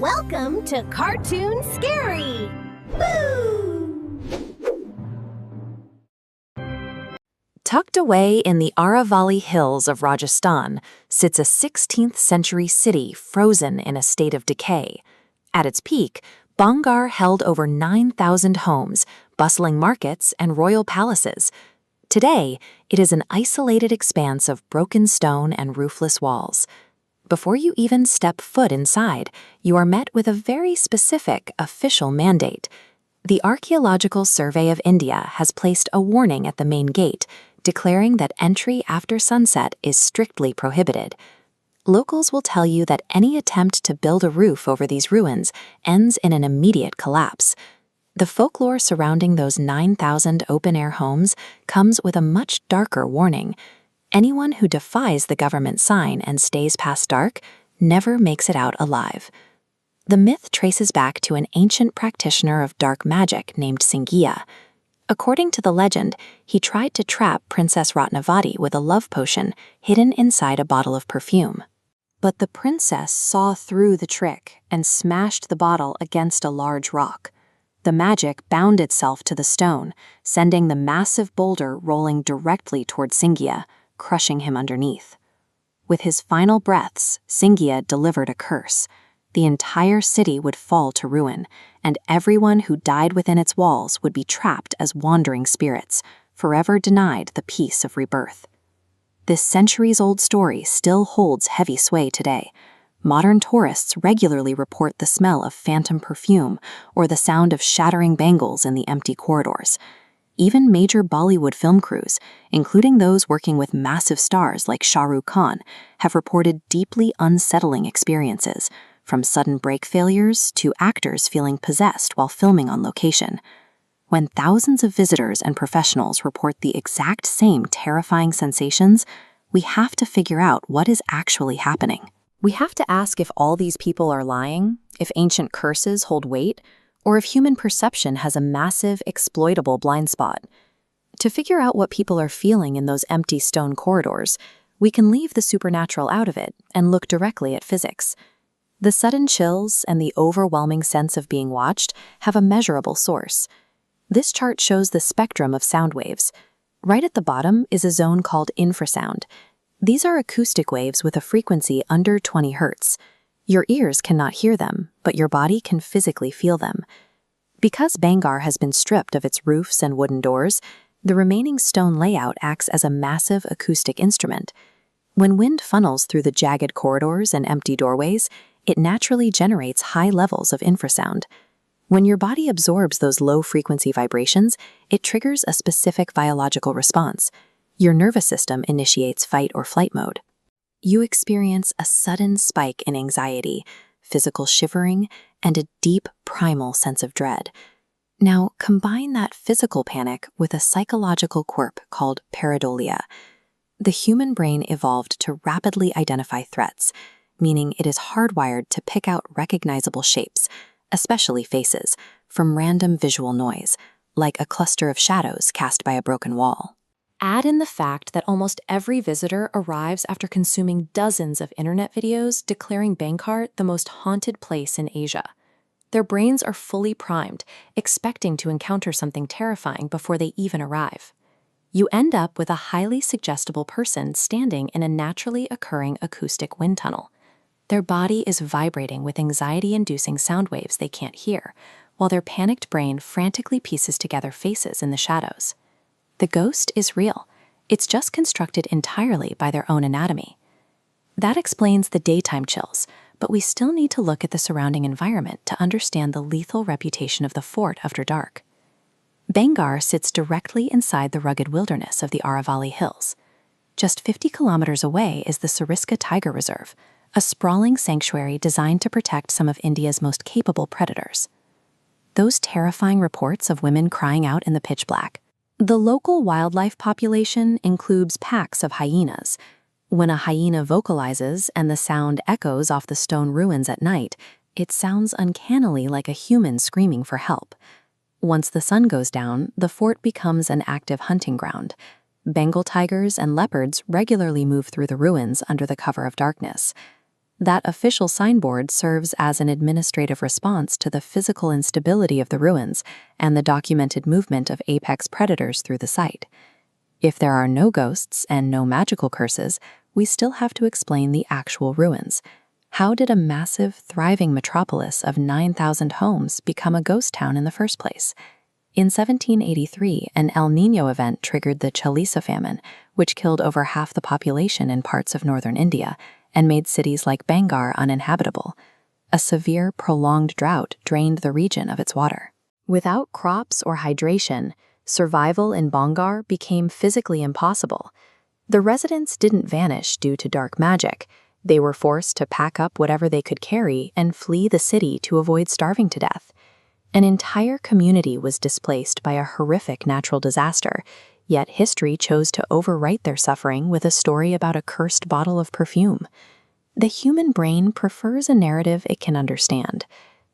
Welcome to Cartoon Scary! Boo! Tucked away in the Aravalli Hills of Rajasthan sits a 16th century city frozen in a state of decay. At its peak, Bhangarh held over 9,000 homes, bustling markets, and royal palaces. Today, it is an isolated expanse of broken stone and roofless walls. Before you even step foot inside, you are met with a very specific official mandate. The Archaeological Survey of India has placed a warning at the main gate, declaring that entry after sunset is strictly prohibited. Locals will tell you that any attempt to build a roof over these ruins ends in an immediate collapse. The folklore surrounding those 9,000 open-air homes comes with a much darker warning. Anyone who defies the government sign and stays past dark never makes it out alive. The myth traces back to an ancient practitioner of dark magic named Singia. According to the legend, he tried to trap Princess Ratnavati with a love potion hidden inside a bottle of perfume. But the princess saw through the trick and smashed the bottle against a large rock. The magic bound itself to the stone, sending the massive boulder rolling directly toward Singia, crushing him underneath. With his final breaths, Singia delivered a curse. The entire city would fall to ruin, and everyone who died within its walls would be trapped as wandering spirits, forever denied the peace of rebirth. This centuries-old story still holds heavy sway today. Modern tourists regularly report the smell of phantom perfume or the sound of shattering bangles in the empty corridors. Even major Bollywood film crews, including those working with massive stars like Shah Rukh Khan, have reported deeply unsettling experiences, from sudden brake failures to actors feeling possessed while filming on location. When thousands of visitors and professionals report the exact same terrifying sensations, we have to figure out what is actually happening. We have to ask if all these people are lying, if ancient curses hold weight, or if human perception has a massive, exploitable blind spot. To figure out what people are feeling in those empty stone corridors, we can leave the supernatural out of it and look directly at physics. The sudden chills and the overwhelming sense of being watched have a measurable source. This chart shows the spectrum of sound waves. Right at the bottom is a zone called infrasound. These are acoustic waves with a frequency under 20 Hz. Your ears cannot hear them, but your body can physically feel them. Because Bhangarh has been stripped of its roofs and wooden doors, the remaining stone layout acts as a massive acoustic instrument. When wind funnels through the jagged corridors and empty doorways, it naturally generates high levels of infrasound. When your body absorbs those low-frequency vibrations, it triggers a specific biological response. Your nervous system initiates fight or flight mode. You experience a sudden spike in anxiety, physical shivering, and a deep primal sense of dread. Now, combine that physical panic with a psychological quirk called pareidolia. The human brain evolved to rapidly identify threats, meaning it is hardwired to pick out recognizable shapes, especially faces, from random visual noise, like a cluster of shadows cast by a broken wall. Add in the fact that almost every visitor arrives after consuming dozens of internet videos declaring Bhangarh the most haunted place in Asia. Their brains are fully primed, expecting to encounter something terrifying before they even arrive. You end up with a highly suggestible person standing in a naturally occurring acoustic wind tunnel. Their body is vibrating with anxiety-inducing sound waves they can't hear, while their panicked brain frantically pieces together faces in the shadows. The ghost is real. It's just constructed entirely by their own anatomy. That explains the daytime chills, but we still need to look at the surrounding environment to understand the lethal reputation of the fort after dark. Bhangarh sits directly inside the rugged wilderness of the Aravalli Hills. Just 50 kilometers away is the Sariska Tiger Reserve, a sprawling sanctuary designed to protect some of India's most capable predators. Those terrifying reports of women crying out in the pitch black. The local wildlife population includes packs of hyenas. When a hyena vocalizes and the sound echoes off the stone ruins at night, it sounds uncannily like a human screaming for help. Once the sun goes down, the fort becomes an active hunting ground. Bengal tigers and leopards regularly move through the ruins under the cover of darkness. That official signboard serves as an administrative response to the physical instability of the ruins and the documented movement of apex predators through the site. If there are no ghosts and no magical curses, we still have to explain the actual ruins. How did a massive, thriving metropolis of 9,000 homes become a ghost town in the first place? In 1783, an El Niño event triggered the Chalisa famine, which killed over half the population in parts of northern India and made cities like Bhangarh uninhabitable. A severe, prolonged drought drained the region of its water. Without crops or hydration, survival in Bhangarh became physically impossible. The residents didn't vanish due to dark magic. They were forced to pack up whatever they could carry and flee the city to avoid starving to death. An entire community was displaced by a horrific natural disaster, yet history chose to overwrite their suffering with a story about a cursed bottle of perfume. The human brain prefers a narrative it can understand.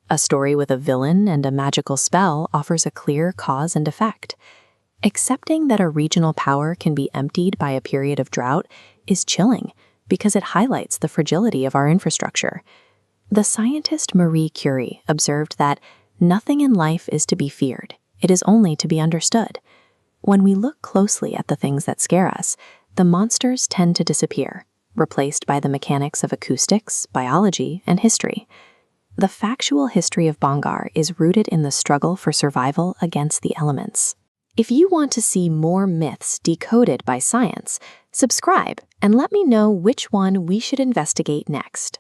A story with a villain and a magical spell offers a clear cause and effect. Accepting that a regional power can be emptied by a period of drought is chilling because it highlights the fragility of our infrastructure. The scientist Marie Curie observed that nothing in life is to be feared, it is only to be understood. When we look closely at the things that scare us, the monsters tend to disappear, replaced by the mechanics of acoustics, biology, and history. The factual history of Bhangarh is rooted in the struggle for survival against the elements. If you want to see more myths decoded by science, subscribe and let me know which one we should investigate next.